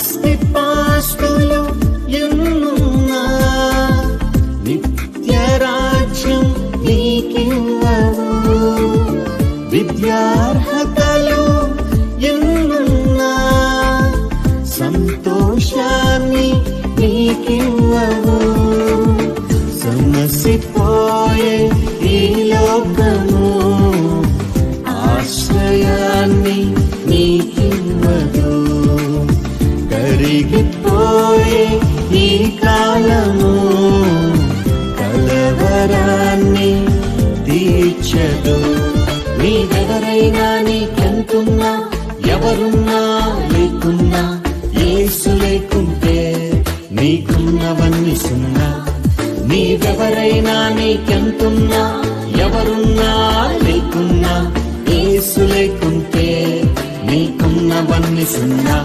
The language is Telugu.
ఆస్తిపాస్తులు ఎన్నున్నా నిత్య రాజ్యం నీకివ్వవు. విద్యార్హతలు ఎన్నున్నా సంతోషాన్ని నీకివ్వవు. సమసిపోయే ఈ లోకము ఆశ్రయాన్ని నీకివ్వదు. కరిగిపోయే ఈ కాలము కలవరాన్ని తీర్చదు. నీవెవరైనా నీకెంతున్నా ఎవరున్నా లేకున్నా యేసు లేకుంటే నీకున్నవన్నీ సున్నా. నీవెవరైనా నీకెంతున్నా ఎవరున్నా లేకున్నా యేసు లేకుంటే నీకున్నవన్నీ సున్నా.